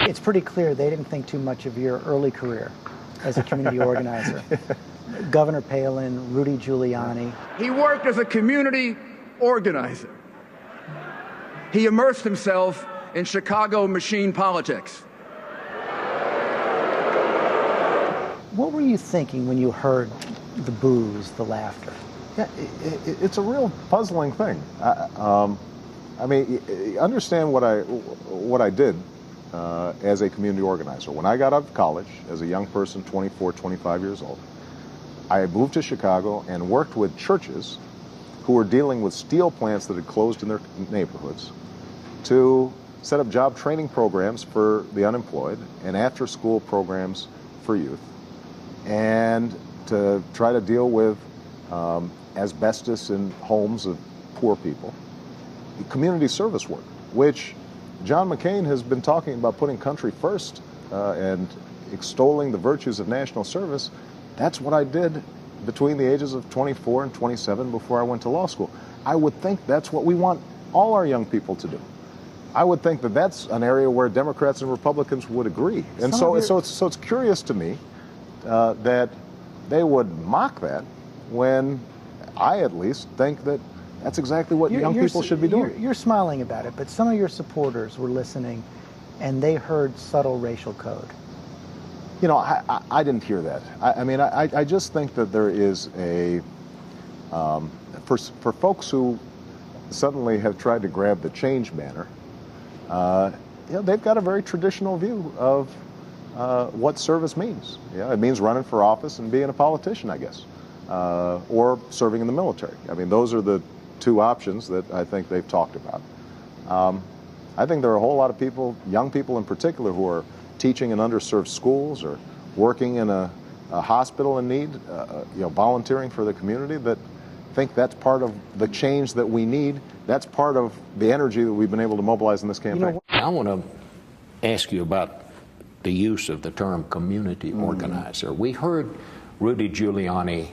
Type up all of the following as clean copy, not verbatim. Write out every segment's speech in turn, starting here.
It's pretty clear they didn't think too much of your early career as a community organizer. Governor Palin, Rudy Giuliani. He worked as a community organizer. He immersed himself in Chicago machine politics. What were you thinking when you heard the boos, the laughter? Yeah, it's a real puzzling thing. I mean, understand what I did as a community organizer. When I got out of college as a young person, 24, 25 years old, I moved to Chicago and worked with churches who were dealing with steel plants that had closed in their neighborhoods to set up job training programs for the unemployed and after-school programs for youth, and to try to deal with asbestos in homes of poor people. Community service work, which John McCain has been talking about putting country first and extolling the virtues of national service. That's what I did between the ages of 24 and 27 before I went to law school. I would think that's what we want all our young people to do. I would think that that's an area where Democrats and Republicans would agree. And so it's curious to me that they would mock that when I at least think that that's exactly what young people should be doing. You're smiling about it, but some of your supporters were listening and they heard subtle racial code. You know, I didn't hear that. I mean, I just think that there is a, for folks who suddenly have tried to grab the change banner, you know, they've got a very traditional view of what service means. Yeah, it means running for office and being a politician, I guess, or serving in the military. I mean, those are the two options that I think they've talked about. I think there are a whole lot of people, young people in particular, who are teaching in underserved schools or working in a hospital in need, you know, volunteering for the community, that think that's part of the change that we need. That's part of the energy that we've been able to mobilize in this campaign. I want to ask you about the use of the term community organizer. We heard Rudy Giuliani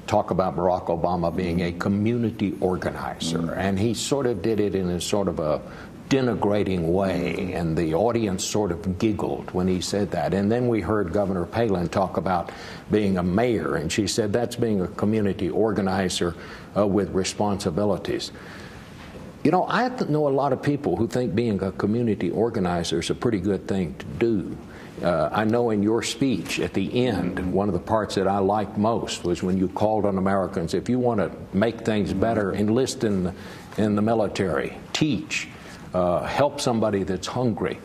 talk about Barack Obama being a community organizer, and he sort of did it in a sort of a denigrating way, and the audience sort of giggled when he said that. And then we heard Governor Palin talk about being a mayor, and she said that's being a community organizer with responsibilities. You know, I know a lot of people who think being a community organizer is a pretty good thing to do. I know in your speech at the end, one of the parts that I liked most was when you called on Americans, if you want to make things better, enlist in the military, teach, help somebody that's hungry.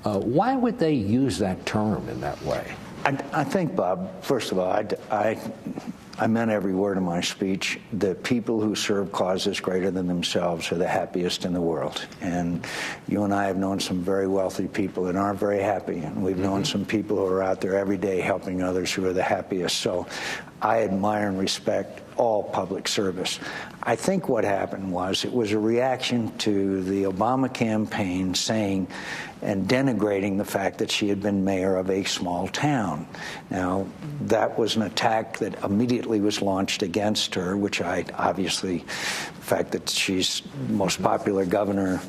Why would they use that term in that way? I think, Bob, first of all, I meant every word of my speech. The people who serve causes greater than themselves are the happiest in the world. And you and I have known some very wealthy people that aren't very happy. And we've known some people who are out there every day helping others who are the happiest. So I admire and respect all public service. I think what happened was it was a reaction to the Obama campaign saying and denigrating the fact that she had been mayor of a small town. Now, that was an attack that immediately was launched against her, which I obviously, the fact that she's the most popular governor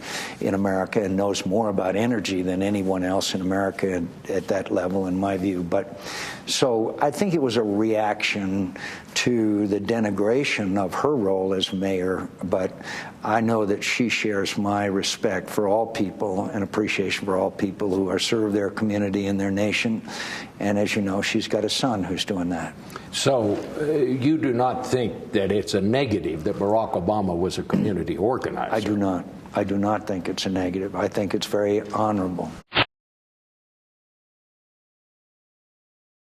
in America and knows more about energy than anyone else in America at that level, in my view. But so I think it was a reaction to the denigration of her role as mayor, but I know that she shares my respect for all people and appreciation for all people who are serve their community and their nation. And as you know, she's got a son who's doing that. So you do not think that it's a negative that Barack Obama was a community organizer? I do not. I do not think it's a negative. I think it's very honorable.